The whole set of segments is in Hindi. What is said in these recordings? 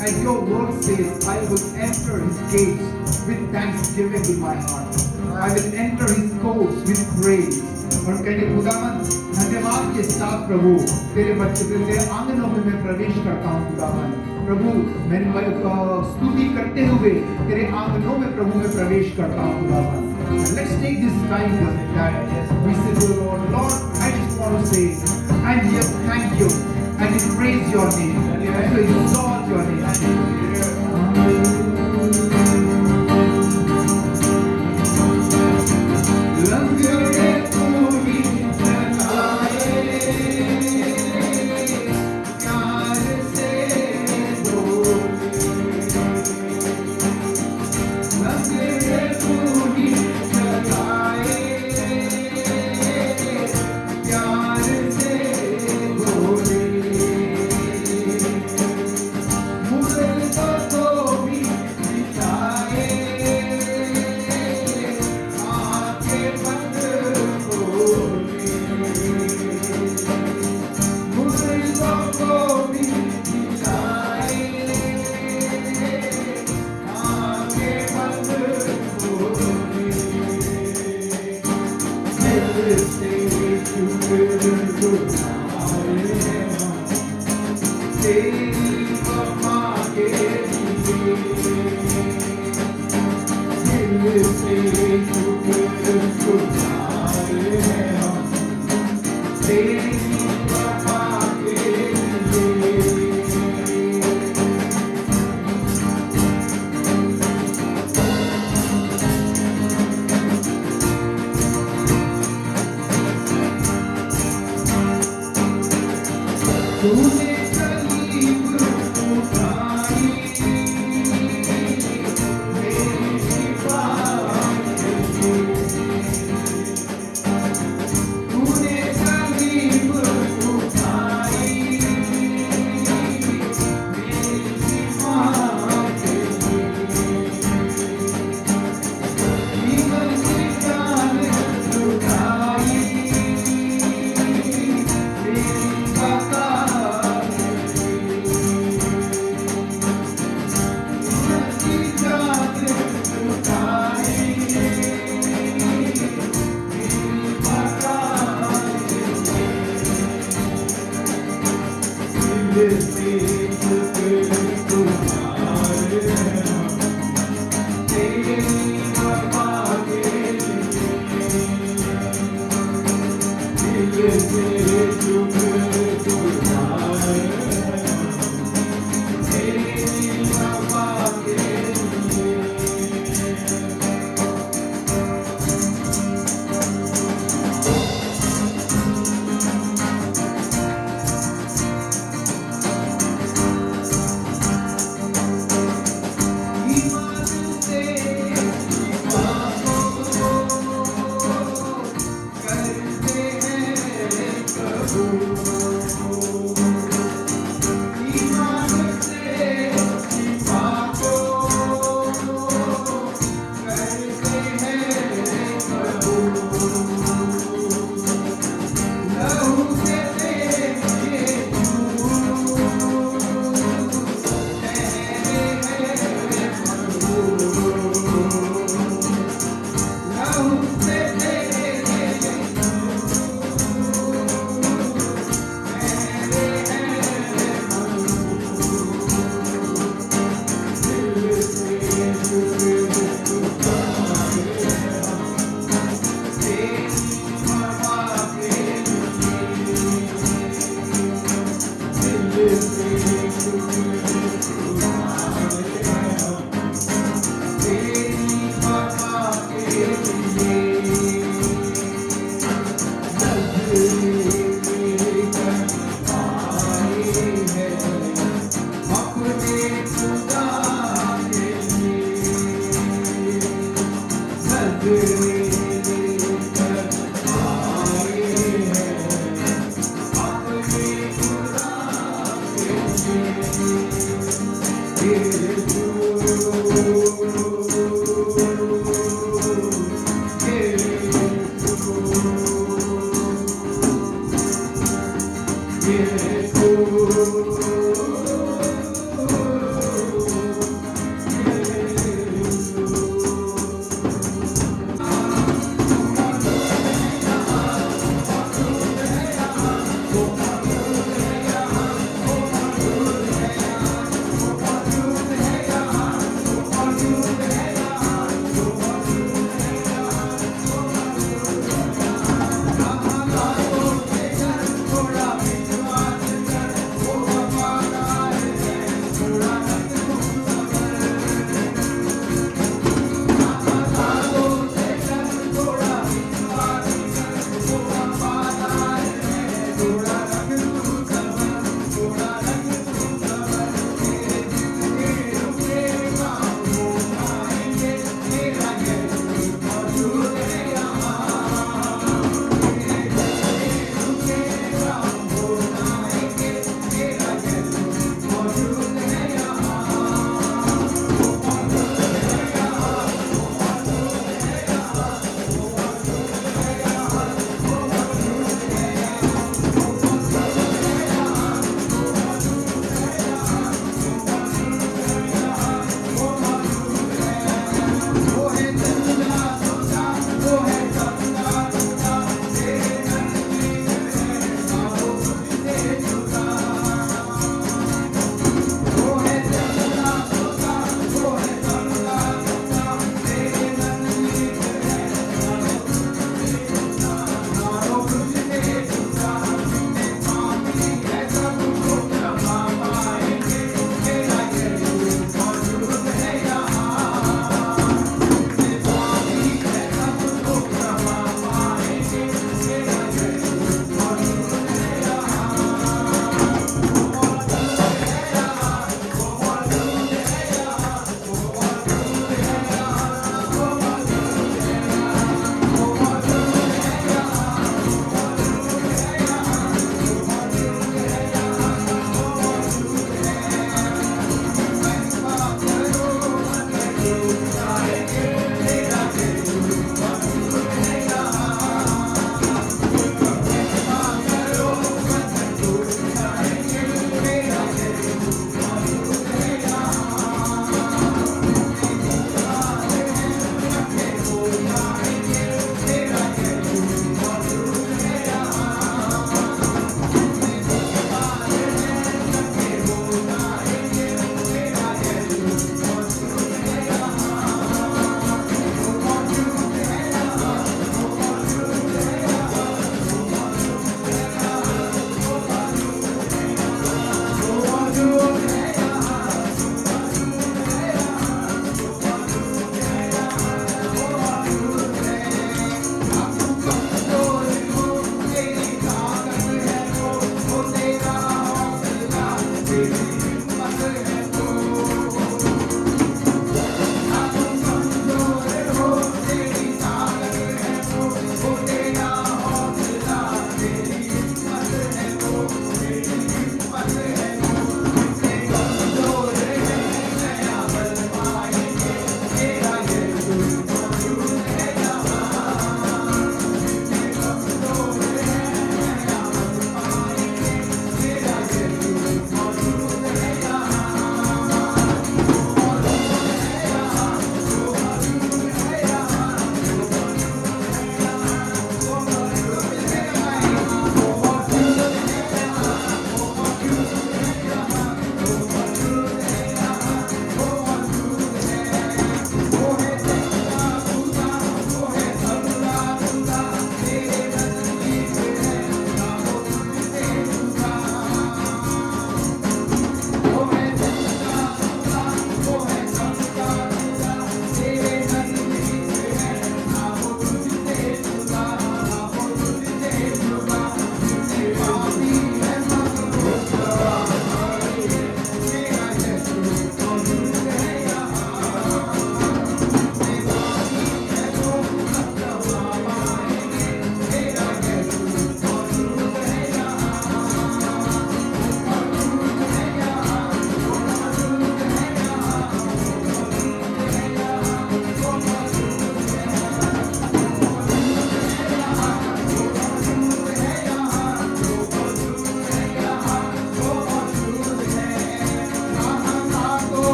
As your word says, I will enter his gates with thanksgiving in my heart. I will enter his courts with praise. और कहते खुदावन धन्यवाद के साथ प्रभु तेरे बच्चे तेरे आंगनों में मैं प्रवेश करता हूँ खुदावन प्रभु मैं स्तुति करते हुए तेरे आंगनों में प्रभु मैं प्रवेश करता हूँ खुदावन. Let's take this time that we say to the Lord, Lord, I just want to say, I'm here to thank you and to praise your name and to exalt your name.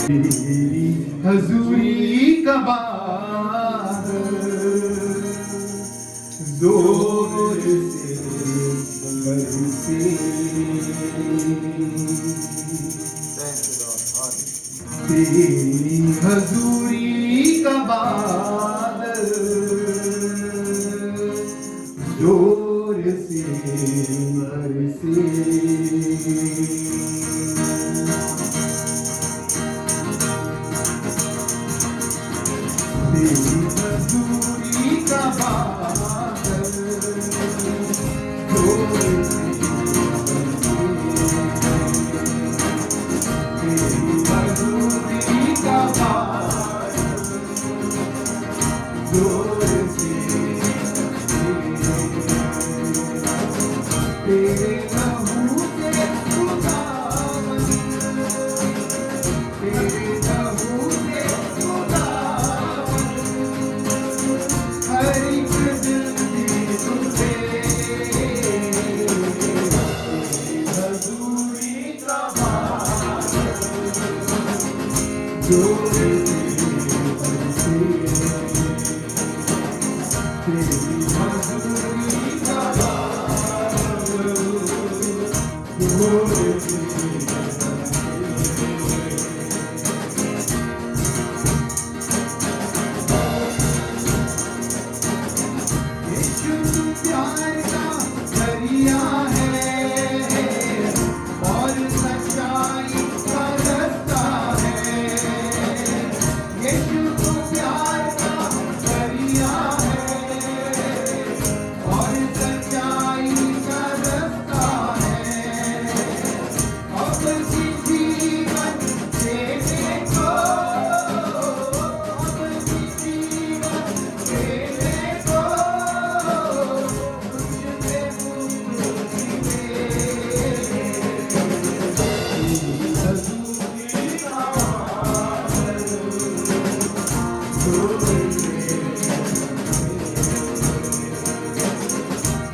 तेरी हजूरी का बादल जोर से बरसे, तेरी हजूरी का बादल जोर से बरसे। तेरी हजूरी का बादल जोर से बरसे, तेरी हजूरी का बादल जोर से बरसे। तेरे लहू से खुदावन, तेरे लहू से खुदावन, हर एक दिल में तुझे, तेरी हजूरी का बादल जोर से बरसे, तेरी हजूरी का बादल जोर से यीशु प्यार का दरिया है और सच्चाई का रास्ता है। यीशु प्यार का दरिया है और सच्चाई का रास्ता है। अब की जीवन देने को, अब की जीवन देने को, तुझसे मुक्ति दे। तेरी हजूरी का बादल जोर से बरसे,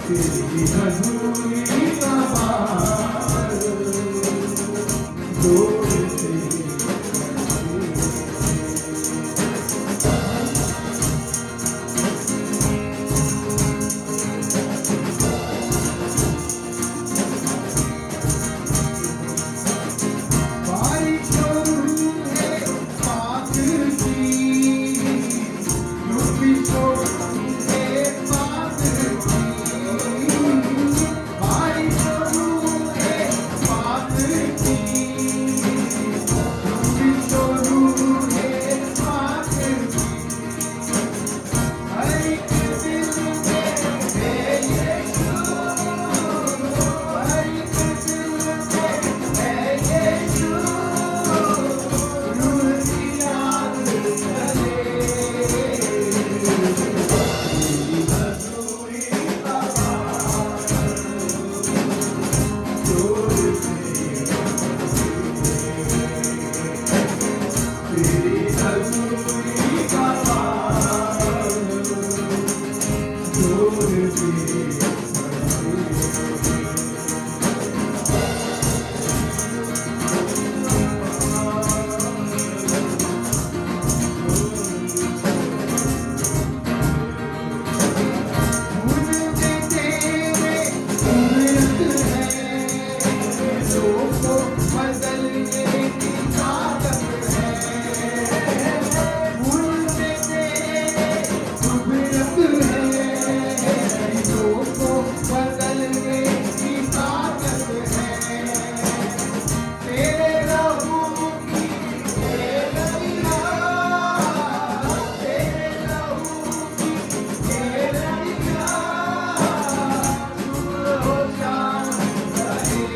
तेरी हजूरी का बादल जोर से बारिश शुरू है पाक की, लुटी शुरू है पाक की, बारिश शुरू है पाक की, लुटी शुरू है पाक की। हर एक दिल में है यीशु, हर एक दिल में है यीशु, रूह की आग जले। तेरी हजूरी का बादल जोर से बरसे, तेरी हजूरी का बादल जोर से मुझे तेरे उम्मीद है, लोगों बदलने की ताकत है। मुझे तेरे उम्मीद है, लोगों बदलने की ताकत है। तेरे लहू की तेरैया, तेरे लहू की तेरैया, सुबह हो शाम रहे।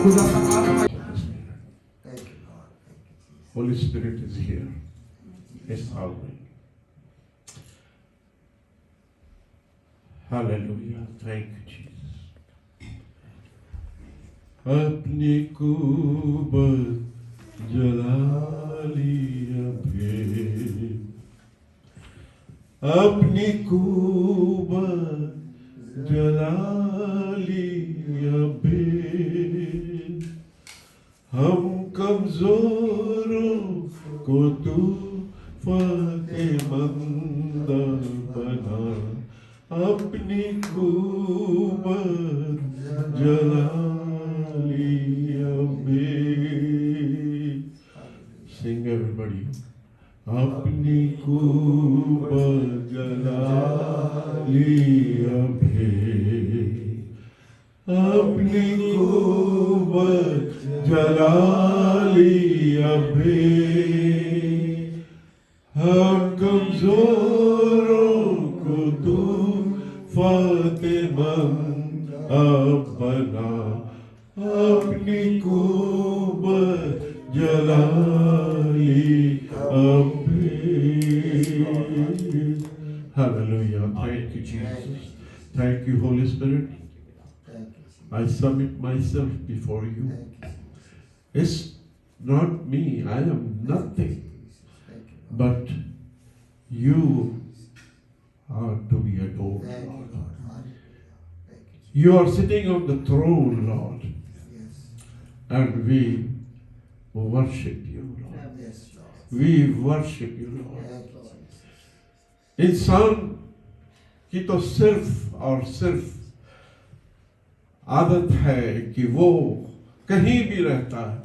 खुदा का आत्मा Holy Spirit is here. Yes, Hallelujah. Hallelujah. Thank you, Jesus. अपनी कुबत जला लिया भेद, अपनी कुबत जला लिया भेद, हम कमजोरों को तू फतेहमंद बना, अपनी कुबत जला लिया भेद. Sing everybody. अपनी कुबत जला लिया भेद, अपनी कुबत जला लिया भेद, हम कमजोरों को तू फतेहमंद बना, अपनी कुबत जला लिया भेद. Hallelujah. Thank you, Jesus. Thank you, Holy Spirit. I submit myself before you. It's not me. I am nothing. But you are to be adored, Lord. You are sitting on the throne, Lord. And we worship you, Lord. We worship you, Lord. इंसान की तो सिर्फ और सिर्फ आदत है कि वो कहीं भी रहता है,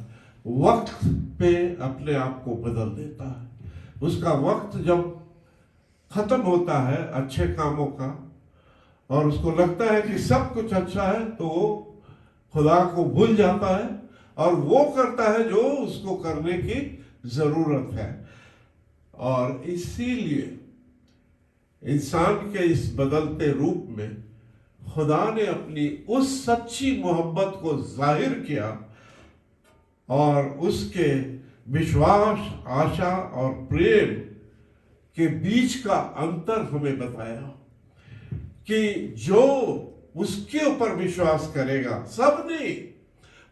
वक्त पे अपने आप को बदल देता है. उसका वक्त जब खत्म होता है अच्छे कामों का और उसको लगता है कि सब कुछ अच्छा है, तो वो खुदा को भूल जाता है और वो करता है जो उसको करने की जरूरत है. और इसीलिए इंसान के इस बदलते रूप में खुदा ने अपनी उस सच्ची मोहब्बत को जाहिर किया और उसके विश्वास, आशा और प्रेम के बीच का अंतर हमें बताया कि जो उसके ऊपर विश्वास करेगा, सब नहीं,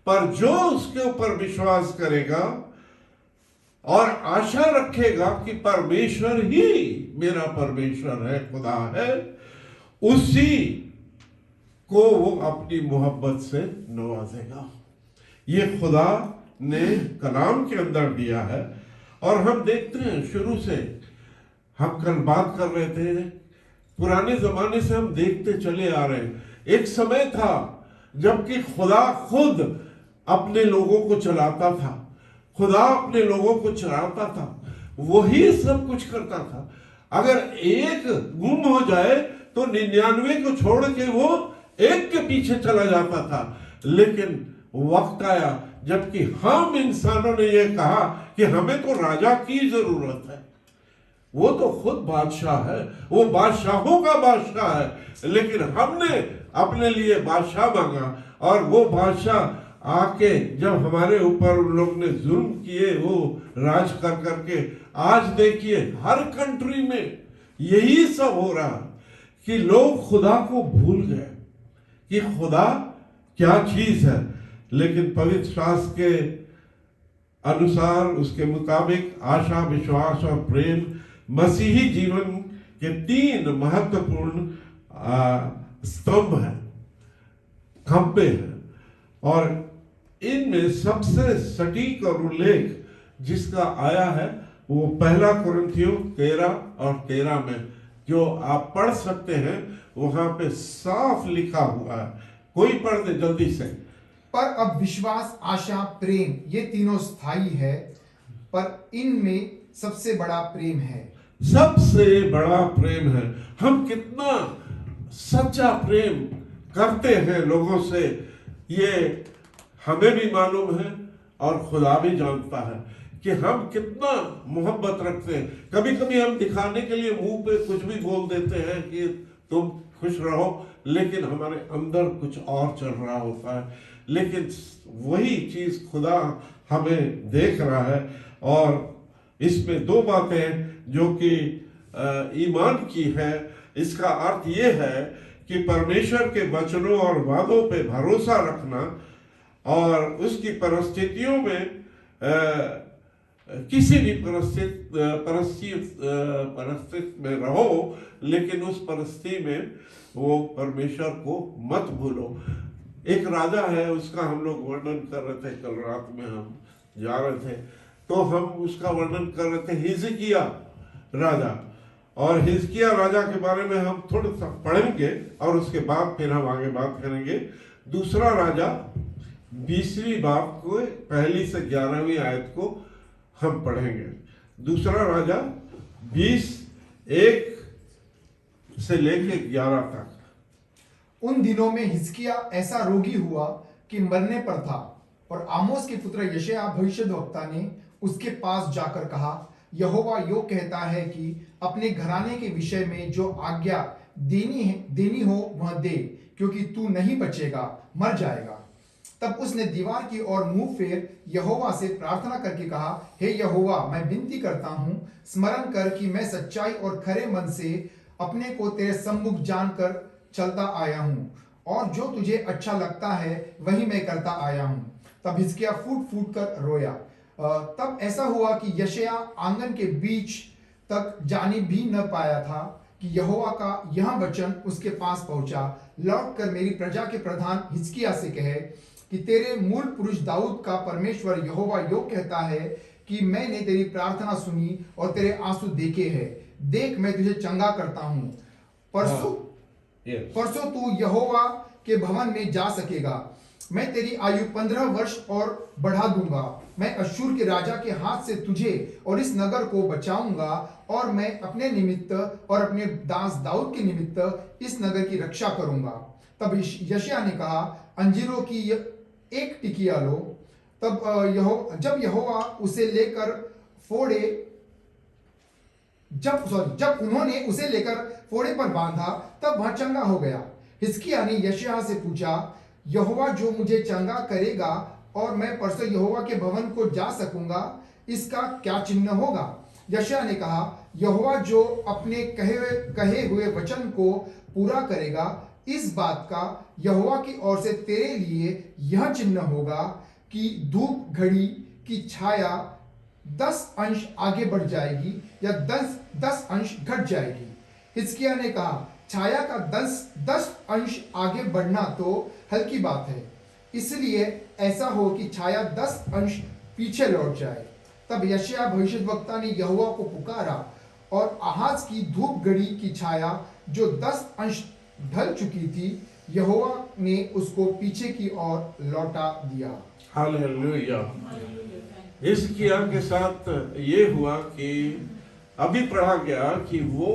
पर जो उसके ऊपर विश्वास करेगा और आशा रखेगा कि परमेश्वर ही मेरा परमेश्वर है, खुदा है, उसी को वो अपनी मोहब्बत से नवाजेगा. ये खुदा ने कलाम के अंदर दिया है. और हम देखते हैं शुरू से, हम कल बात कर रहे थे, पुराने जमाने से हम देखते चले आ रहे हैं. एक समय था जबकि खुदा खुद अपने लोगों को चलाता था, खुदा अपने लोगों को चलाता था, वही सब कुछ करता था. अगर एक गुम हो जाए तो 99 को छोड़ के वो एक के पीछे चला जाता था. लेकिन वक्त आया जबकि हम इंसानों ने ये कहा कि हमें तो राजा की जरूरत है, वो तो खुद बादशाह है, वो बादशाहों का बादशाह है, लेकिन हमने अपने लिए बादशाह मांगा और वो बादशाह आके जब हमारे ऊपर उन लोग ने जुल्म किए, वो राज कर करके, आज देखिए हर कंट्री में यही सब हो रहा कि लोग खुदा को भूल गए कि खुदा क्या चीज है. लेकिन पवित्र शास्त्र के अनुसार, उसके मुताबिक आशा, विश्वास और प्रेम मसीही जीवन के 3 महत्वपूर्ण स्तंभ हैं, खंभे हैं. और इनमें सबसे सटीक और उल्लेख जिसका आया है वो 1 कुरिन्थियों 13 और 13 में, जो आप पढ़ सकते हैं, वहां पे साफ लिखा हुआ है. कोई पढ़ दे जल्दी से. पर अब विश्वास, आशा, प्रेम ये तीनों स्थायी है, पर इनमें सबसे बड़ा प्रेम है. सबसे बड़ा प्रेम है. हम कितना सच्चा प्रेम करते हैं लोगों से, ये हमें भी मालूम है और खुदा भी जानता है कि हम कितना मोहब्बत रखते हैं. कभी कभी हम दिखाने के लिए मुंह पे कुछ भी बोल देते हैं कि तुम खुश रहो, लेकिन हमारे अंदर कुछ और चल रहा होता है। लेकिन वही चीज़ खुदा हमें देख रहा है। और इसमें दो बातें जो कि ईमान की है। इसका अर्थ ये है कि परमेश्वर के वचनों और वादों पे भरोसा रखना और उसकी परिस्थितियों में किसी भी परिस्थिति में रहो, लेकिन उस परिस्थिति में वो परमेश्वर को मत भूलो। एक राजा है, उसका हम लोग वर्णन कर रहे थे, कल रात में हम जा रहे थे तो हम उसका वर्णन कर रहे थे, हिजकिया राजा। और हिजकिया राजा के बारे में हम थोड़ा सा पढ़ेंगे और उसके बाद फिर हम आगे बात करेंगे। दूसरा राजा 20वीं बाब को 1 से 11वीं आयत को हम पढ़ेंगे। दूसरा राजा 20:1 से लेके 11 तक। उन दिनों में हिजकिया ऐसा रोगी हुआ कि मरने पर था, और आमोस के पुत्र यशायाह भविष्यद्वक्ता ने उसके पास जाकर कहा, यहोवा यो कहता है कि अपने घराने के विषय में जो आज्ञा देनी हो वह दे, क्योंकि तू नहीं बचेगा, मर जाएगा। तब उसने दीवार की ओर मुंह फेर यहोवा से प्रार्थना करके कहा, हे यहोवा, मैं विनती करता हूं, स्मरण कर कि मैं सच्चाई और खरे मन से अपने को तेरे सम्मुख जानकर चलता आया हूं, और जो तुझे अच्छा लगता है वही मैं करता आया हूं। तब हिजकिय्याह फूट फूट कर रोया। तब ऐसा हुआ कि यशायाह आंगन के बीच तक जाने भी न पाया था कि यहोवा का यह वचन उसके पास पहुंचा, लौट कर मेरी प्रजा के प्रधान हिजकिय्याह से कहे कि तेरे मूल पुरुष दाऊद का परमेश्वर यहोवा यो कहता है कि मैंने तेरी प्रार्थना सुनी और तेरे आंसू देखे हैं। देख, मैं तुझे चंगा करता हूं। परसों तू यहोवा के भवन में जा सकेगा। मैं तेरी आयु 15 वर्ष और बढ़ा दूंगा। मैं अश्शूर के राजा के हाथ से तुझे और इस नगर को बचाऊंगा, और मैं अपने निमित्त और अपने दास दाऊद के निमित्त इस नगर की रक्षा करूंगा। तब यशायाह ने कहा, अंजीरों की एक टिकिया लो। जब यहोवा उसे लेकर जब उन्होंने उसे लेकर फोड़े पर बांधा, तब वह चंगा हो गया। हिजकिय्याह ने यशायाह से पूछा, यहोवा जो मुझे चंगा करेगा और मैं परसों यहोवा के भवन को जा सकूंगा, इसका क्या चिन्ह होगा? यशायाह ने कहा, यहोवा जो अपने कहे हुए वचन को पूरा करेगा, इस बात का यहोवा की ओर से तेरे लिए यह चिन्ह होगा कि धूप घड़ी की छाया 10 अंश आगे बढ़ जाएगी या 10 अंश घट जाएगी। हिजकिय्याह ने कहा, छाया का 10 अंश आगे बढ़ना तो हल्की बात है, इसलिए ऐसा हो कि छाया 10 अंश पीछे लौट जाए। तब यशायाह भविष्यद्वक्ता ने यहोवा को पुकारा, और आहाज की धूप घड़ी की छाया जो 10 अंश ढल चुकी थी, यहोवा ने उसको पीछे की ओर लौटा दिया। हालेलुया। हिजकिय्याह के साथ ये हुआ कि अभी पढ़ा गया कि वो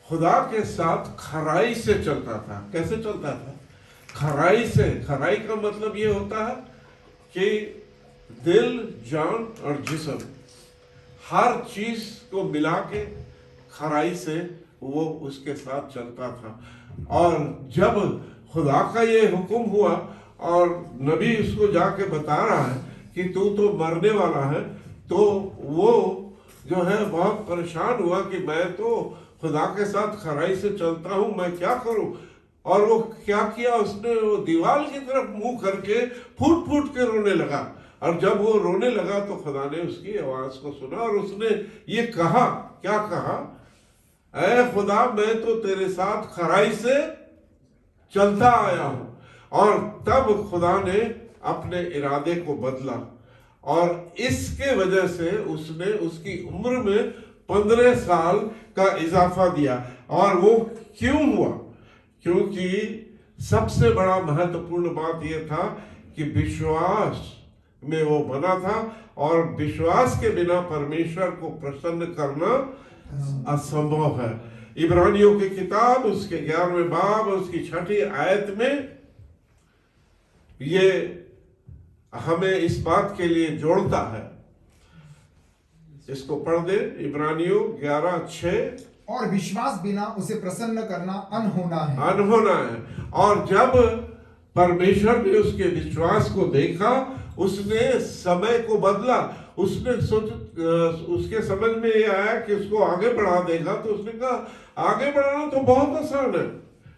खुदा के साथ खराई से चलता था। कैसे चलता था? खराई से। खराई का मतलब ये होता है कि दिल, जान और जिस्म, हर चीज को मिला के खराई से वो उसके साथ चलता था। और जब खुदा का ये हुक्म हुआ और नबी उसको जाके बता रहा है कि तू तो मरने वाला है, तो वो जो है बहुत परेशान हुआ कि मैं तो खुदा के साथ खराई से चलता हूं, मैं क्या करूं? और वो क्या किया, उसने वो दीवार की तरफ मुंह करके फूट फूट के रोने लगा। और जब वो रोने लगा तो खुदा ने उसकी आवाज को सुना और उसने ये कहा, क्या कहा? ऐ खुदा, मैं तो तेरे साथ खराई से चलता आया हूं। और तब खुदा ने अपने इरादे को बदला, और इसके वजह से उसने उसकी उम्र में 15 साल का इजाफा दिया। और वो क्यों हुआ? क्योंकि सबसे बड़ा महत्वपूर्ण बात यह था कि विश्वास में वो बना था, और विश्वास के बिना परमेश्वर को प्रसन्न करना असंभव है। इब्रानियों की किताब उसके 11वें बाब उसकी 6ठी आयत में ये हमें इस बात के लिए जोड़ता है। इसको पढ़ दे, इब्रानियों 11:6 और विश्वास बिना उसे प्रसन्न करना अनहोना है। अनहोना है। और जब परमेश्वर ने उसके विश्वास को देखा, उसने समय को बदला। उसने उसके समझ में ये आया कि उसको आगे बढ़ा देगा, तो उसने कहा आगे बढ़ाना तो बहुत आसान है,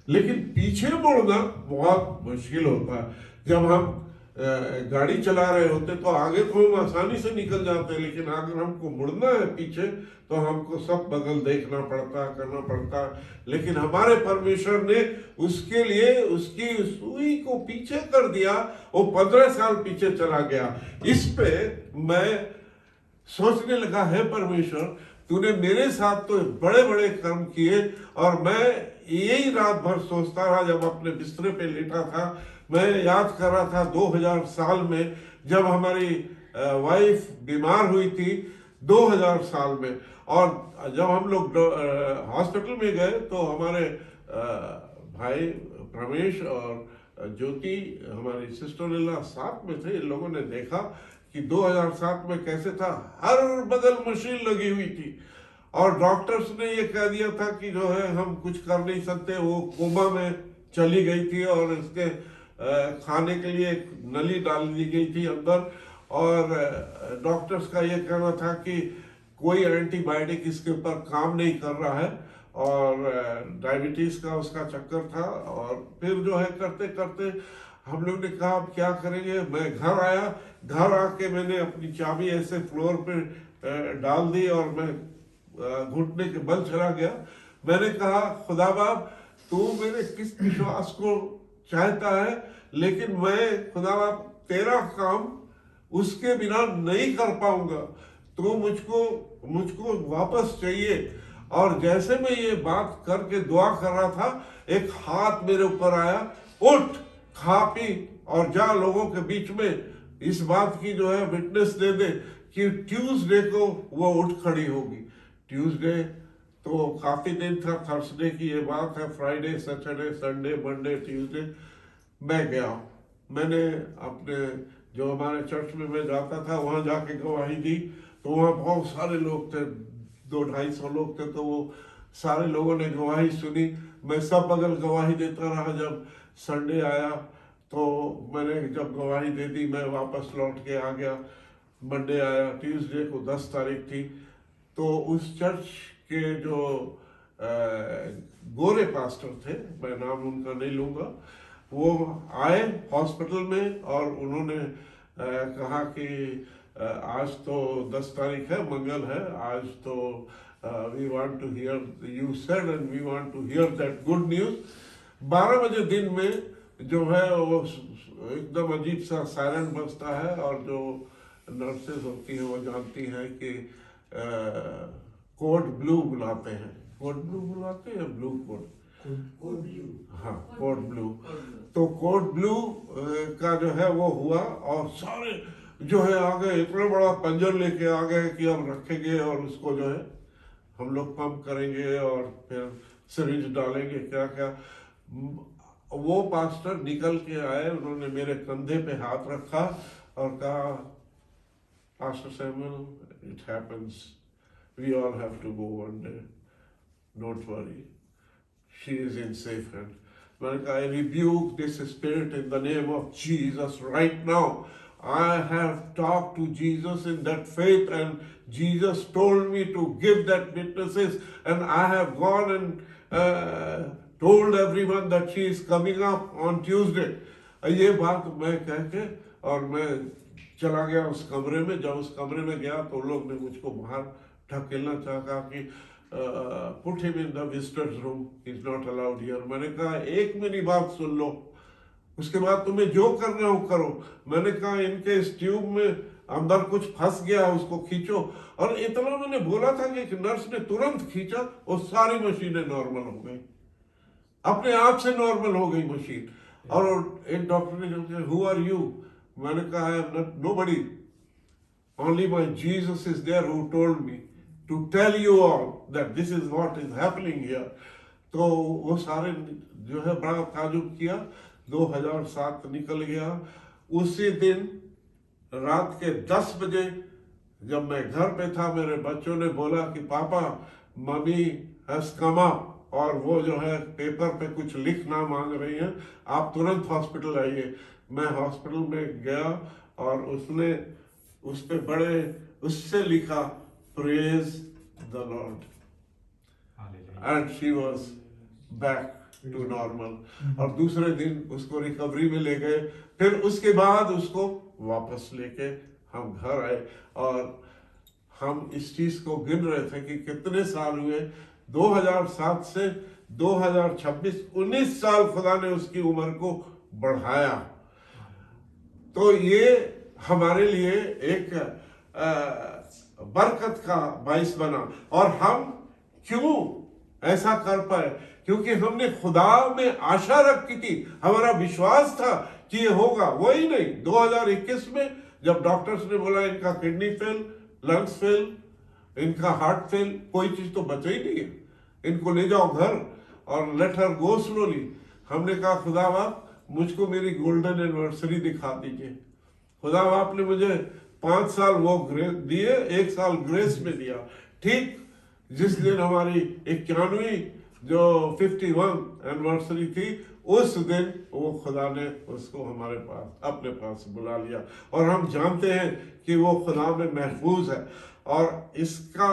लेकिन पीछे मुड़ना बहुत मुश्किल होता है। जब हम गाड़ी चला रहे होते तो आगे तो हम आसानी से निकल जाते हैं, लेकिन अगर हमको मुड़ना है पीछे तो हमको सब बगल देखना पड़ता, करना पड़ता। लेकिन हमारे परमेश्वर ने उसके लिए उसकी सुई को पीछे कर दिया, वो 15 साल पीछे चला गया। इस पे मैं सोचने लगा, है परमेश्वर, तूने मेरे साथ तो बड़े बड़े कर्म किए, और मैं यही रात भर सोचता रहा। जब अपने बिस्तरे पे लेटा था, मैं याद कर रहा था 2000 साल में जब हमारी वाइफ बीमार हुई थी, 2000 साल में। और जब हम लोग हॉस्पिटल में गए तो हमारे भाई प्रमेश और ज्योति, हमारी सिस्टर लीला, साथ में थे। इन लोगों ने देखा कि 2007 में कैसे था, हर बगल मशीन लगी हुई थी, और डॉक्टर्स ने ये कह दिया था कि जो है हम कुछ कर नहीं सकते। वो कोमा में चली गई थी, और इसके खाने के लिए एक नली डाल दी गई थी अंदर, और डॉक्टर्स का ये कहना था कि कोई एंटीबायोटिक इसके ऊपर काम नहीं कर रहा है, और डायबिटीज का उसका चक्कर था। और फिर जो है करते करते हम लोग ने कहा अब क्या करेंगे। मैं घर आया, घर आके मैंने अपनी चाबी ऐसे फ्लोर पे डाल दी, और मैं घुटने के बल चला गया। मैंने कहा खुदा बाप, तू मेरे किस विश्वास को चाहता है, लेकिन मैं खुदा बाप तेरा काम उसके बिना नहीं कर पाऊंगा। तो मुझको वापस चाहिए। और जैसे मैं ये बात करके दुआ कर रहा था, एक हाथ मेरे ऊपर आया, उठ, खा पी और जा, लोगों के बीच में इस बात की जो है विटनेस दे दे कि ट्यूसडे को वो उठ खड़ी होगी। ट्यूसडे तो काफी दिन था, थर्सडे की ये बात है, Friday, Saturday, Sunday, Monday, Tuesday मैं गया। मैंने अपने जो हमारे चर्च में मैं जाता था वहां जाके गवाही दी, तो वहाँ बहुत सारे लोग थे, 200-250 लोग थे। तो वो सारे लोगों ने गवाही सुनी। मैं सब बगल गवाही देता रहा। जब संडे आया तो मैंने जब गवाही दे दी, मैं वापस लौट के आ गया। मंडे आया, ट्यूसडे को 10 तारीख थी। तो उस चर्च के जो गोरे पास्टर थे, मैं नाम उनका नहीं लूँगा, वो आए हॉस्पिटल में, और उन्होंने कहा कि आज तो 10 तारीख है, मंगल है, आज तो we want to hear you said and we want to hear that good news. 12 बजे दिन में जो है वो एकदम अजीब सा सायरन बजता है, और जो नर्सेज होती हैं वो जानती हैं कि कोड ब्लू बुलाते हैं। कोड ब्लू बुलाते हैं, ब्लू कोड, हाँ कोड ब्लू। तो कोड ब्लू का जो है वो हुआ, और सारे जो है आ गए, इतना बड़ा पंजर लेके आ गए कि अब रखेंगे और उसको जो है हम लोग पंप करेंगे और फिर सिरिंज डालेंगे, क्या क्या। वो पास्टर निकल के आए, उन्होंने मेरे कंधे पे हाथ रखा और कहा, pastor Samuel, it happens, we all have to go one day, don't worry, she is in safe hand. मैंने कहा, I rebuke this spirit in the name of Jesus right now. I have talked to Jesus in that faith, and Jesus told me to give that witnesses, and I have gone and told everyone that she is coming up on Tuesday. ये बात मैं कह के और मैं चला गया उस कमरे में। जब उस कमरे में गया तो लोग ने मुझको बाहर ढकेलना चाहा कि put him in the visitors room, he is not allowed here। मैंने कहा, एक मेरी बात सुन लो, उसके बाद तुम्हें जो करना हो करो। मैंने कहा, इनके इस ट्यूब में अंदर कुछ फंस गया, उसको खींचो। और इतना मैंने बोला था कि एक नर्स ने तुरंत खींचा और सारी मशीनें नॉर्मल हो गई, अपने आप से नॉर्मल हो गई मशीन। और एक डॉक्टर ने कहा, हु आर यू? मैंने कहा, I am not nobody, only my Jesus is there who told me to tell you all that this is what is happening here. तो वो सारे जो है बड़ा ताजुब किया। 2007 निकल गया। उसी दिन रात के 10 बजे जब मैं घर पे था, मेरे बच्चों ने बोला कि पापा, मम्मी हैज कम अप और वो जो है पेपर पे कुछ लिखना मांग रही हैं, आप तुरंत हॉस्पिटल आइए। मैं हॉस्पिटल में गया और उसने उस पे बड़े उससे लिखा praise the Lord and she was back to normal. और दूसरे दिन उसको रिकवरी में ले गए, फिर उसके बाद उसको वापस लेके हम घर आए। और हम इस चीज को गिन रहे थे कि कितने साल हुए, 2007 से 2026 19 साल खुदा ने उसकी उम्र को बढ़ाया। तो ये हमारे लिए एक बरकत का बाइस बना। और हम क्यों ऐसा कर पाए? क्योंकि हमने खुदा में आशा रखी थी, हमारा विश्वास था कि ये होगा। वही नहीं, 2021 में जब डॉक्टर्स ने बोला इनका किडनी फेल, लंग्स फेल, इनका हार्ट फेल, कोई चीज तो बचा ही नहीं है, इनको ले जाओ घर और लेट हर गो स्लोली। हमने कहा खुदा बाप मुझको मेरी गोल्डन एनिवर्सरी दिखा दीजिए। खुदा बाप ने मुझे 5 साल वो ग्रेस दिए, 1 साल ग्रेस में दिया। ठीक जिस दिन हमारी 91वीं जो 51 एनिवर्सरी थी, उस दिन वो खुदा ने उसको हमारे पास अपने पास बुला लिया। और हम जानते हैं कि वो खुदा में महफूज है। और इसका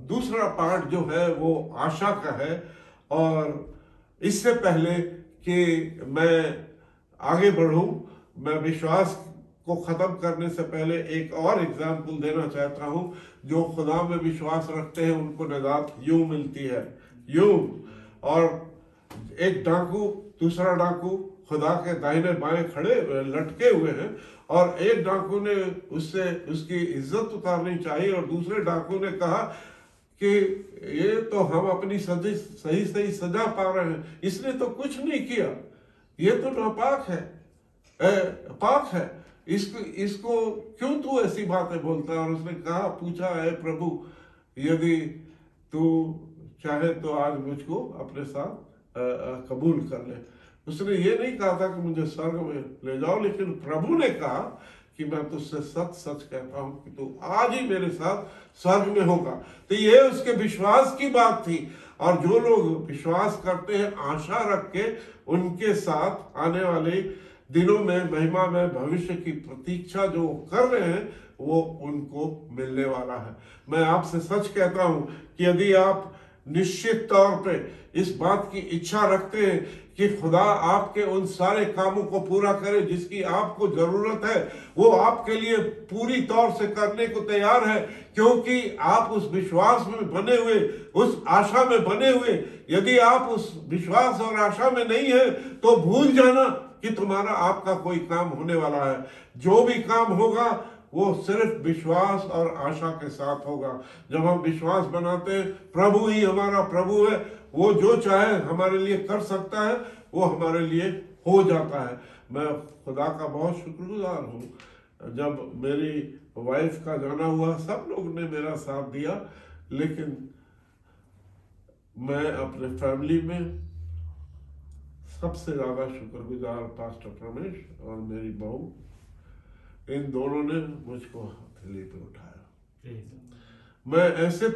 दूसरा पार्ट जो है वो आशा का है। और इससे पहले कि मैं आगे बढ़ूं, मैं विश्वास को खत्म करने से पहले एक और एग्जाम्पल देना चाहता हूं। जो खुदा में विश्वास रखते हैं उनको निजात यूं मिलती है, यूं। और एक डाकू दूसरा डाकू खुदा के दाहिने बाएं खड़े लटके हुए हैं, और एक डाकू ने उससे उसकी इज्जत उतारनी चाहिए, और दूसरे डाकू ने कहा कि ये तो हम अपनी सही सजा पा रहे हैं, इसने तो कुछ नहीं किया, ये तो नापाक है, पाक है, इसको क्यों तू ऐसी बातें बोलता है? और उसने कहा, पूछा, है प्रभु यदि तू चाहे तो आज मुझको अपने साथ कबूल कर ले। उसने ये नहीं कहा था कि मुझे स्वर्ग में ले जाओ, लेकिन प्रभु ने कहा कि मैं तुझसे सच सच कहता हूं कि तू आज ही मेरे साथ स्वर्ग में होगा। तो ये उसके विश्वास की बात थी। और जो लोग विश्वास करते हैं, आशा रख के, उनके साथ आने वाले दिनों में महिमा में भविष्य की प्रतीक्षा जो कर रहे हैं, वो उनको मिलने वाला है। मैं आपसे सच कहता हूं कि यदि आप निश्चित तौर पे इस बात की इच्छा रखते हैं कि खुदा आपके उन सारे कामों को पूरा करे जिसकी आपको जरूरत है, वो आपके लिए पूरी तौर से करने को तैयार है, क्योंकि आप उस विश्वास में बने हुए, उस आशा में बने हुए। यदि आप उस विश्वास और आशा में नहीं है तो भूल जाना कि तुम्हारा आपका कोई काम होने वाला है। जो भी काम होगा वो सिर्फ विश्वास और आशा के साथ होगा। जब हम विश्वास बनाते हैं प्रभु ही हमारा प्रभु है, वो जो चाहे हमारे लिए कर सकता है, वो हमारे लिए हो जाता है। मैं खुदा का बहुत शुक्रगुजार हूँ। जब मेरी वाइफ का जाना हुआ, सब लोग ने मेरा साथ दिया, लेकिन मैं अपने फैमिली में सबसे ज्यादा शुक्रगुजार पास्टर रमेश और मेरी बहू, इन दोनों ने मुझको हथेली पे उठाया। मैं ऐसे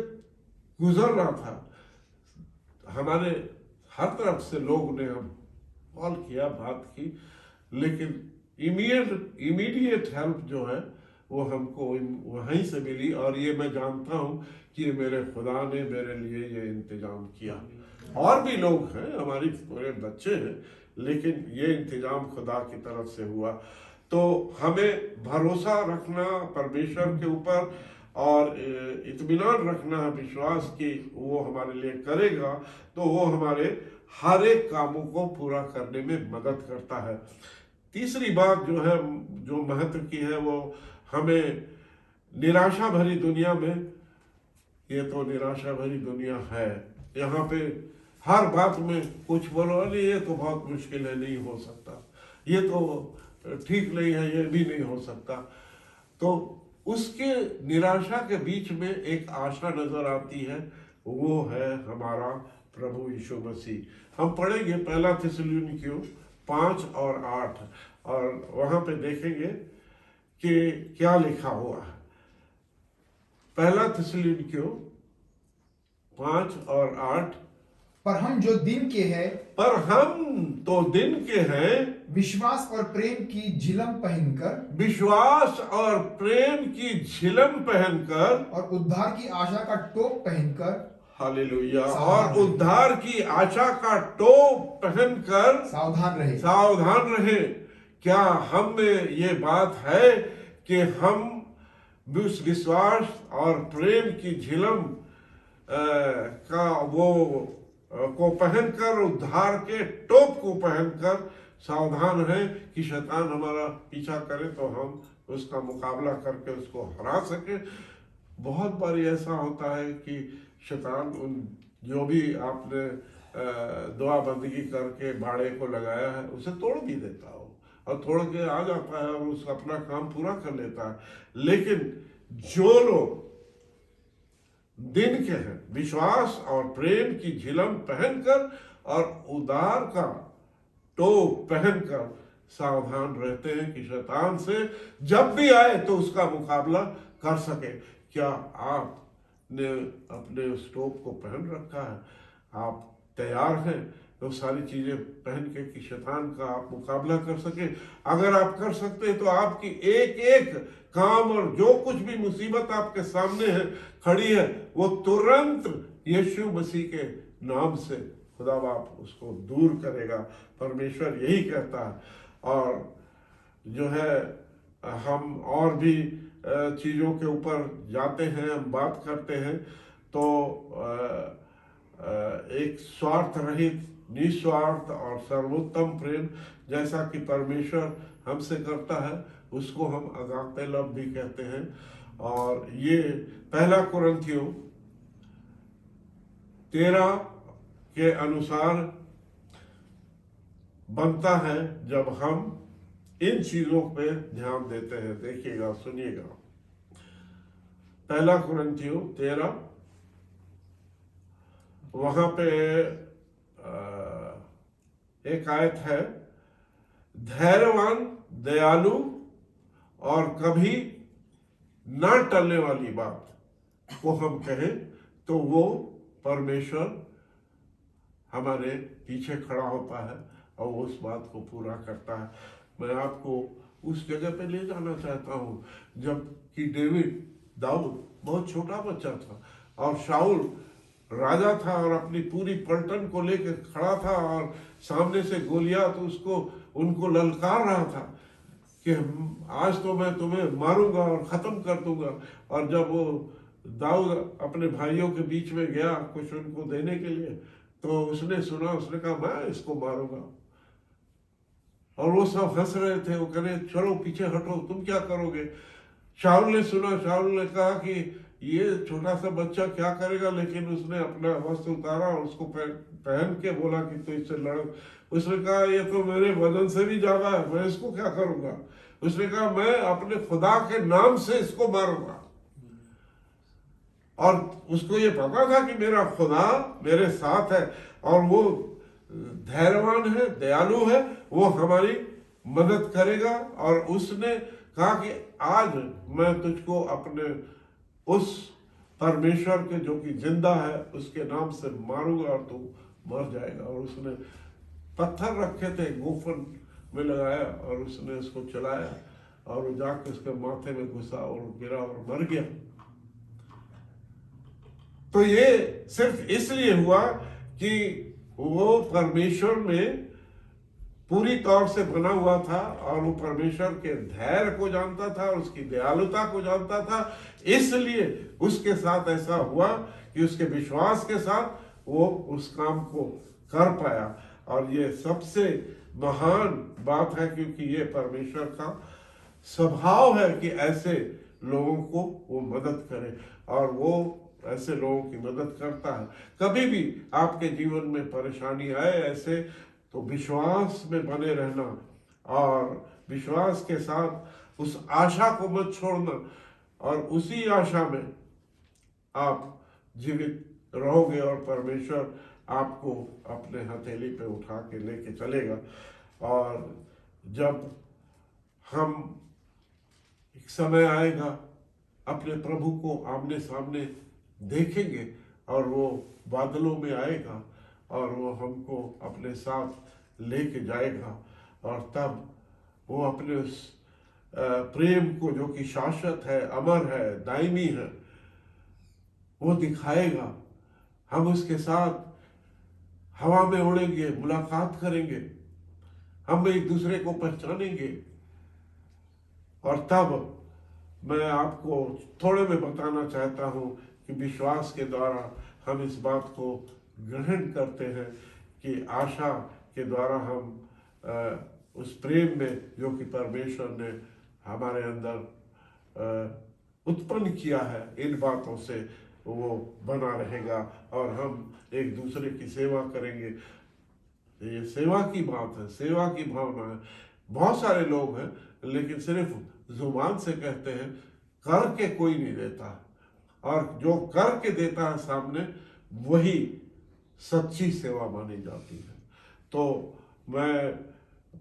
गुजर रहा था, हमारे हर तरफ से लोग ने हम कॉल किया, बात की, लेकिन इमीडिएट हेल्प जो है वो हमको वहीं से मिली। और ये मैं जानता हूं कि मेरे खुदा ने मेरे लिए ये इंतजाम किया। और भी लोग हैं, हमारी पूरे बच्चे हैं, लेकिन ये इंतजाम खुदा की तरफ से हुआ। तो हमें भरोसा रखना परमेश्वर के ऊपर और इत्मीनान रखना है विश्वास की वो हमारे लिए करेगा, तो वो हमारे हर एक कामों को पूरा करने में मदद करता है। तीसरी बात जो है, जो महत्व की है, वो हमें निराशा भरी दुनिया में, ये तो निराशा भरी दुनिया है, यहाँ पे हर बात में कुछ बोलो, अरे ये तो बहुत मुश्किल है, नहीं हो सकता, ये तो ठीक नहीं है, ये भी नहीं हो सकता। तो उसके निराशा के बीच में एक आशा नजर आती है, वो है हमारा प्रभु यीशु मसीह। हम पढ़ेंगे 1 थिस्सलुनीकियों 5 और 8, और वहां पे देखेंगे कि क्या लिखा हुआ है। 1 थिस्सलुनीकियों 5 और 8। पर हम जो दिन के हैं, पर हम तो दिन के हैं, विश्वास और प्रेम की झिलम पहनकर विश्वास और प्रेम की झिलम पहनकर, और उद्धार की आशा का टोप पहनकर हालेलुया, सावधान और रहे। उद्धार की आशा का टोप पहनकर सावधान रहे। सावधान रहे। क्या हम में ये बात है कि हम उस विश्वास और प्रेम की झिलम का को पहनकर, उद्धार के टोप को पहनकर सावधान है कि शैतान हमारा पीछा करे तो हम उसका मुकाबला करके उसको हरा सके। बहुत बार ऐसा होता है कि शैतान उन जो भी आपने दुआ बंदगी करके बाड़े को लगाया है उसे तोड़ भी देता हो और तोड़ के आ जाता है और उसका अपना काम पूरा कर लेता है। लेकिन जो लोग दिन के हैं, विश्वास और प्रेम की झिलम पहनकर और उद्धार का टोप पहनकर सावधान रहते हैं कि शैतान से जब भी आए तो उसका मुकाबला कर सके। क्या आपने अपने उस टोप को पहन रखा है? आप तैयार हैं तो सारी चीजें पहन के कि शैतान का आप मुकाबला कर सके? अगर आप कर सकते हैं तो आपकी एक एक काम और जो कुछ भी मुसीबत आपके सामने है खड़ी है वो तुरंत यीशु मसीह के नाम से खुदा बाप उसको दूर करेगा। परमेश्वर यही कहता है। और जो है हम और भी चीज़ों के ऊपर जाते हैं, हम बात करते हैं तो एक स्वार्थ रहित, निस्वार्थ और सर्वोत्तम प्रेम जैसा कि परमेश्वर हमसे करता है उसको हम अगापे लव भी कहते हैं। और ये 1 कुरिन्थियों 13 के अनुसार बनता है जब हम इन चीजों पे ध्यान देते हैं। देखिएगा, सुनिएगा, 1 कुरिन्थियों 13 वहां पे एक आयत है, धैर्यवान, दयालु और कभी ना टलने वाली बात को हम कहें तो वो परमेश्वर हमारे पीछे खड़ा होता है और वो उस बात को पूरा करता है। मैं आपको उस जगह पे ले जाना चाहता हूँ जब कि दाऊद बहुत छोटा बच्चा था और शाऊल राजा था और अपनी पूरी पलटन को लेकर खड़ा था और सामने से गोलियत उनको ललकार रहा था कि आज तो मैं तुम्हें मारूंगा और खत्म कर दूंगा। और जब वो दाऊद अपने भाइयों के बीच में गया कुछ उनको देने के लिए तो उसने सुना, उसने कहा मैं इसको मारूंगा। और वो सब हंस रहे थे, वो कहने चलो पीछे हटो, तुम क्या करोगे? शाऊल ने सुना, शाऊल ने कहा कि ये छोटा सा बच्चा क्या करेगा, लेकिन उसने अपना वस्त्र उतारा और उसको पहन के बोला कि तो इससे लड़ो। उसने कहा ये तो मेरे वजन से भी ज्यादा है, मैं इसको क्या करूंगा? उसने कहा मैं अपने खुदा के नाम से इसको मारूंगा। और उसको ये पता था कि मेरा खुदा मेरे साथ है और वो धैर्यवान है, दयालु है, वो हमारी मदद करेगा। और उसने कहा कि आज मैं तुझको अपने उस परमेश्वर के जो कि जिंदा है उसके नाम से मारूंगा और तू मर जाएगा। और उसने पत्थर रखे थे, गोफन में लगाया और उसने उसको चलाया और वो जाके उसके माथे में घुसा और गिरा और मर गया। तो ये सिर्फ इसलिए हुआ कि वो परमेश्वर में पूरी तौर से बना हुआ था और वो परमेश्वर के धैर्य को जानता था और उसकी दयालुता को जानता था। इसलिए उसके साथ ऐसा हुआ कि उसके विश्वास के साथ वो उस काम को कर पाया। और ये सबसे महान बात है क्योंकि ये परमेश्वर का स्वभाव है कि ऐसे लोगों को वो मदद करे और वो ऐसे लोगों की मदद करता है। कभी भी आपके जीवन में परेशानी आए ऐसे तो विश्वास में बने रहना और विश्वास के साथ उस आशा को मत छोड़ना और उसी आशा में आप जीवित रहोगे और परमेश्वर आपको अपने हथेली पे उठा के लेके चलेगा। और जब हम एक समय आएगा अपने प्रभु को आमने सामने देखेंगे और वो बादलों में आएगा और वो हमको अपने साथ लेके जाएगा, और तब वो अपने उस प्रेम को जो कि शाश्वत है, अमर है, दायमी है, वो दिखाएगा। हम उसके साथ हवा में उड़ेंगे, मुलाकात करेंगे, हम एक दूसरे को पहचानेंगे। और तब मैं आपको थोड़े में बताना चाहता हूँ कि विश्वास के द्वारा हम इस बात को ग्रहण करते हैं कि आशा के द्वारा हम उस प्रेम में जो कि परमेश्वर ने हमारे अंदर उत्पन्न किया है, इन बातों से वो बना रहेगा और हम एक दूसरे की सेवा करेंगे। ये सेवा की बात है, सेवा की भावना है। बहुत सारे लोग हैं लेकिन सिर्फ जुबान से कहते हैं, करके कोई नहीं देता, और जो करके देता है सामने, वही सच्ची सेवा मानी जाती है। तो मैं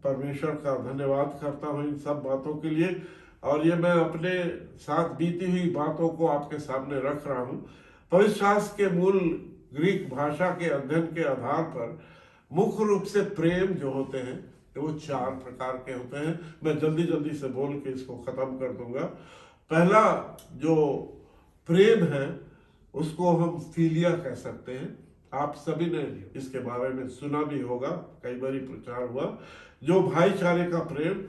परमेश्वर का धन्यवाद करता हूँ इन सब बातों के लिए, और ये मैं अपने साथ बीती हुई बातों को आपके सामने रख रहा हूँ। पवित्र शास्त्र के मूल ग्रीक भाषा के अध्ययन के आधार पर मुख्य रूप से प्रेम जो होते हैं वो 4 प्रकार के होते हैं। मैं जल्दी जल्दी से बोल के इसको खत्म कर दूंगा। पहला जो प्रेम है उसको हम फिलिया कह सकते हैं। आप सभी ने इसके बारे में सुना भी होगा, कई बार प्रचार हुआ। जो भाईचारे का प्रेम,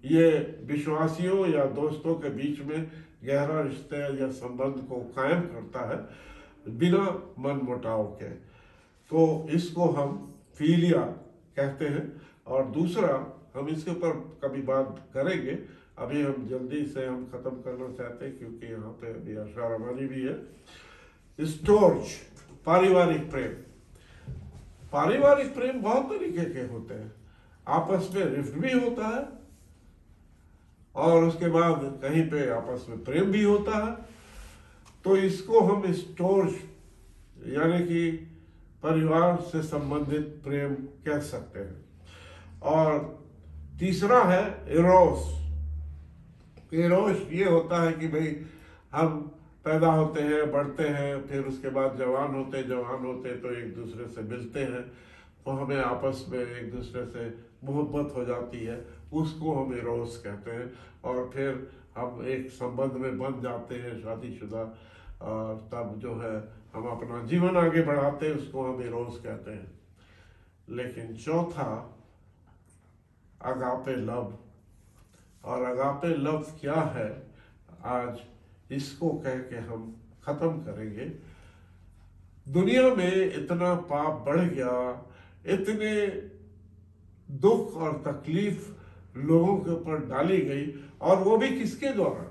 ये विश्वासियों या दोस्तों के बीच में गहरा रिश्ते या संबंध को कायम करता है बिना मनमुटाव के, तो इसको हम फिलिया कहते हैं। और दूसरा, हम इसके ऊपर कभी बात करेंगे, अभी हम जल्दी से हम खत्म करना चाहते हैं क्योंकि यहाँ पे अभी आशा रवानी भी है। स्टोर्ज, पारिवारिक प्रेम। पारिवारिक प्रेम बहुत तरीके के होते हैं। आपस में रिफ्ट भी होता है और उसके बाद कहीं पे आपस में प्रेम भी होता है। तो इसको हम स्टोर्ज यानी कि परिवार से संबंधित प्रेम कह सकते हैं। और तीसरा है एरोस। एरोस ये होता है कि भाई हम पैदा होते हैं, बढ़ते हैं, फिर उसके बाद जवान होते तो एक दूसरे से मिलते हैं, तो हमें आपस में एक दूसरे से मोहब्बत हो जाती है, उसको हम एरोस कहते हैं। और फिर हम एक संबंध में बन जाते हैं, शादीशुदा, और तब जो है हम अपना जीवन आगे बढ़ाते हैं, उसको हम एरोस कहते हैं। लेकिन चौथा अगापे लव। और अगापे लव क्या है, आज इसको कह के हम खत्म करेंगे। दुनिया में इतना पाप बढ़ गया, इतने दुख और तकलीफ लोगों के ऊपर डाली गई, और वो भी किसके द्वारा,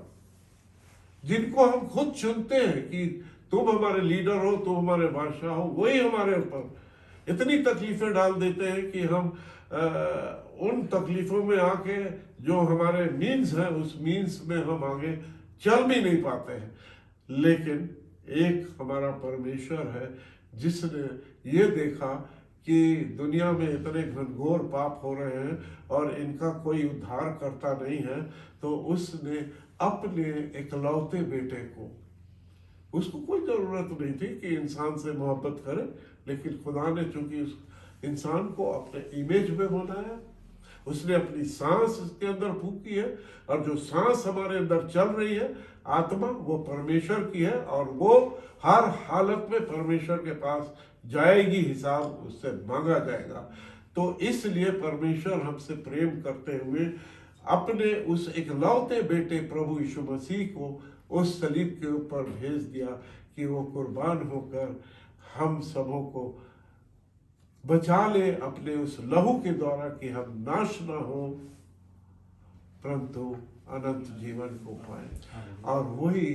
जिनको हम खुद चुनते हैं कि तुम हमारे लीडर हो, तुम हमारे बादशाह हो, वही हमारे ऊपर इतनी तकलीफें डाल देते हैं कि हम उन तकलीफों में आके जो हमारे मीन्स हैं, उस मीन्स में हम आगे चल भी नहीं पाते हैं। लेकिन एक हमारा परमेश्वर है जिसने ये देखा कि दुनिया में इतने घनघोर पाप हो रहे हैं और इनका कोई उद्धार करता नहीं है, तो उसने अपने इकलौते बेटे को, उसको कोई जरूरत नहीं थी कि इंसान से मोहब्बत करे, लेकिन खुदा ने चूंकि उस इंसान को अपने इमेज में बनाया, उसने अपनी सांस उसके अंदर फूकी है, और जो सांस हमारे अंदर चल रही है आत्मा, वो परमेश्वर की है, और वो हर हालत में परमेश्वर के पास जाएगी, हिसाब उससे मांगा जाएगा। तो इसलिए परमेश्वर हमसे प्रेम करते हुए अपने उस इकलौते बेटे प्रभु यीशु मसीह को उस सलीब के ऊपर भेज दिया कि वो कुर्बान होकर हम सबों को बचा ले अपने उस लहू के द्वारा, कि हम नाश ना हो परंतु अनंत जीवन को पाए। और वही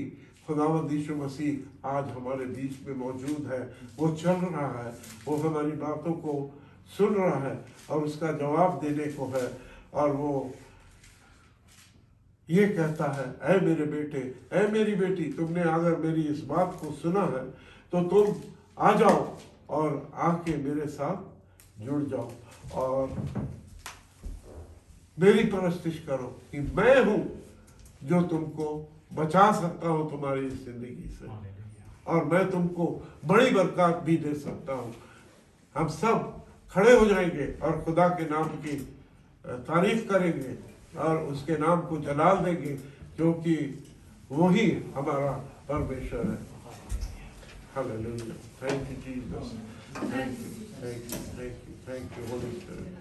खुदावंद यीशु मसीह आज हमारे बीच में मौजूद है, वो चल रहा है, वो हमारी बातों को सुन रहा है और उसका जवाब देने को है। और वो ये कहता है, ऐ मेरे बेटे, ऐ मेरी बेटी, तुमने अगर मेरी इस बात को सुना है तो तुम आ जाओ और आके मेरे साथ जुड़ जाओ और मेरी परस्तिश करो कि मैं हूं जो तुमको बचा सकता हूं तुम्हारी इस जिंदगी से। और मैं तुमको बड़ी बरकत भी दे सकता हूँ। हम सब खड़े हो जाएंगे और खुदा के नाम की तारीफ करेंगे और उसके नाम को जलाल देंगे, क्योंकि वही हमारा परमेश्वर है। Hallelujah. Thank you Jesus, thank you, thank you, thank you, thank you Holi spirit.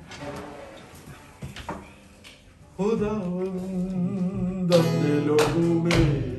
खुदावंद अपने लोगों में